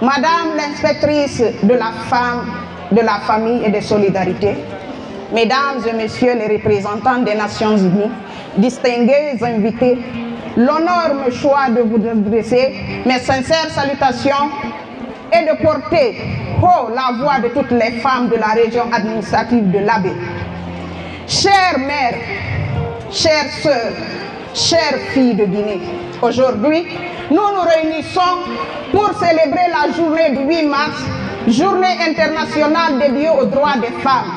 Madame l'inspectrice de la femme, de la famille et de solidarité, Mesdames et Messieurs les représentants des Nations Unies, distingués invités, l'honneur me choisit de vous adresser mes sincères salutations et de porter haut la voix de toutes les femmes de la région administrative de l'Abbé. Chères mères, chères sœurs, chères filles de Guinée, aujourd'hui, nous nous réunissons pour célébrer la journée du 8 mars, journée internationale dédiée aux droits des femmes.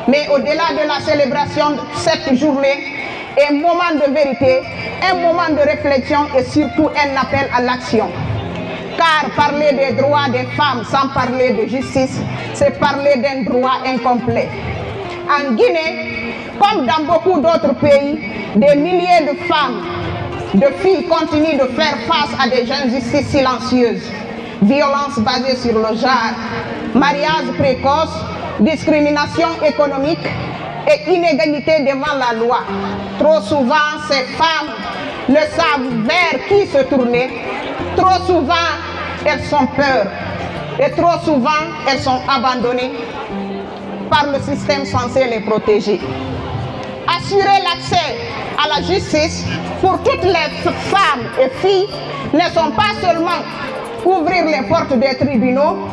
Mais au-delà de la célébration de cette journée, un moment de vérité, un moment de réflexion et surtout un appel à l'action. Car parler des droits des femmes sans parler de justice, c'est parler d'un droit incomplet. En Guinée, comme dans beaucoup d'autres pays, des milliers de femmes, de filles continuent de faire face à des injustices silencieuses. Violences basées sur le genre, mariage précoce, discrimination économique et inégalité devant la loi. Trop souvent, ces femmes ne savent vers qui se tourner. Trop souvent, elles ont peur. Et trop souvent, elles sont abandonnées par le système censé les protéger. Assurer l'accès à la justice pour toutes les femmes et filles ne sont pas seulement ouvrir les portes des tribunaux,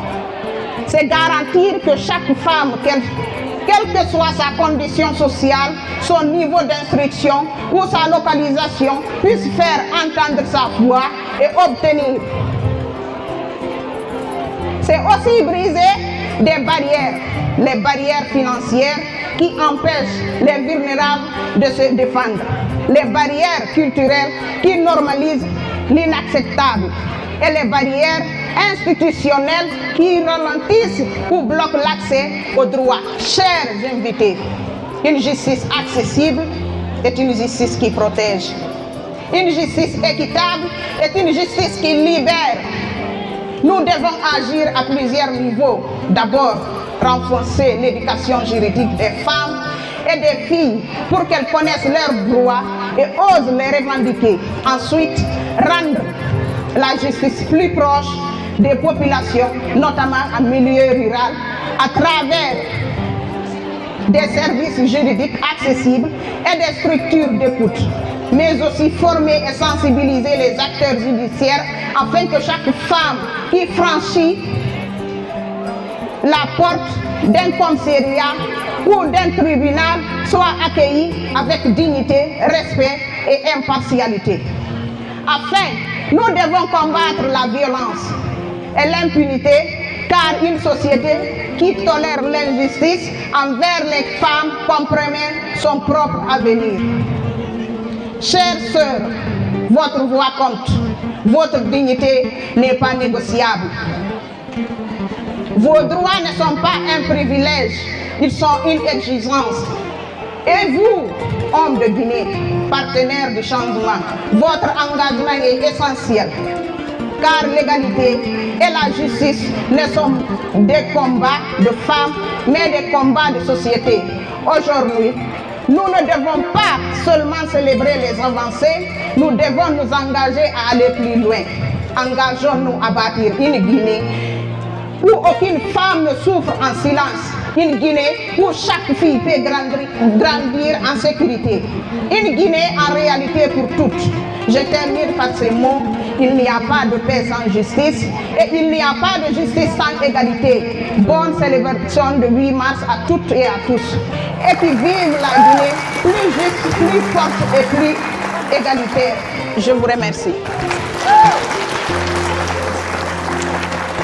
c'est garantir que chaque femme, quelle que soit sa condition sociale, son niveau d'instruction ou sa localisation, puisse faire entendre sa voix et obtenir. C'est aussi briser des barrières, les barrières financières qui empêchent les vulnérables de se défendre, les barrières culturelles qui normalisent l'inacceptable et les barrières institutionnelles qui ralentissent ou bloquent l'accès aux droits. Chers invités, une justice accessible est une justice qui protège. Une justice équitable est une justice qui libère. Nous devons agir à plusieurs niveaux. D'abord, renforcer l'éducation juridique des femmes et des filles pour qu'elles connaissent leurs droits et osent les revendiquer. Ensuite, rendre la justice plus proche des populations, notamment en milieu rural, à travers des services juridiques accessibles et des structures d'écoute, mais aussi former et sensibiliser les acteurs judiciaires afin que chaque femme qui franchit la porte d'un commissariat ou d'un tribunal soit accueillie avec dignité, respect et impartialité. Enfin, nous devons combattre la violence et l'impunité, car une société qui tolère l'injustice envers les femmes compromet son propre avenir. Chères sœurs, votre voix compte, votre dignité n'est pas négociable. Vos droits ne sont pas un privilège, ils sont une exigence. Et vous, hommes de Guinée, partenaires du changement, votre engagement est essentiel. Car l'égalité et la justice ne sont des combats de femmes, mais des combats de société. Aujourd'hui, nous ne devons pas seulement célébrer les avancées, nous devons nous engager à aller plus loin. Engageons-nous à bâtir une Guinée où aucune femme ne souffre en silence. Une Guinée où chaque fille peut grandir en sécurité. Une Guinée en réalité pour toutes. Je termine par ces mots. Il n'y a pas de paix sans justice et il n'y a pas de justice sans égalité. Bonne célébration de 8 mars à toutes et à tous. Et puis vive la Guinée plus juste, plus forte et plus égalitaire. Je vous remercie.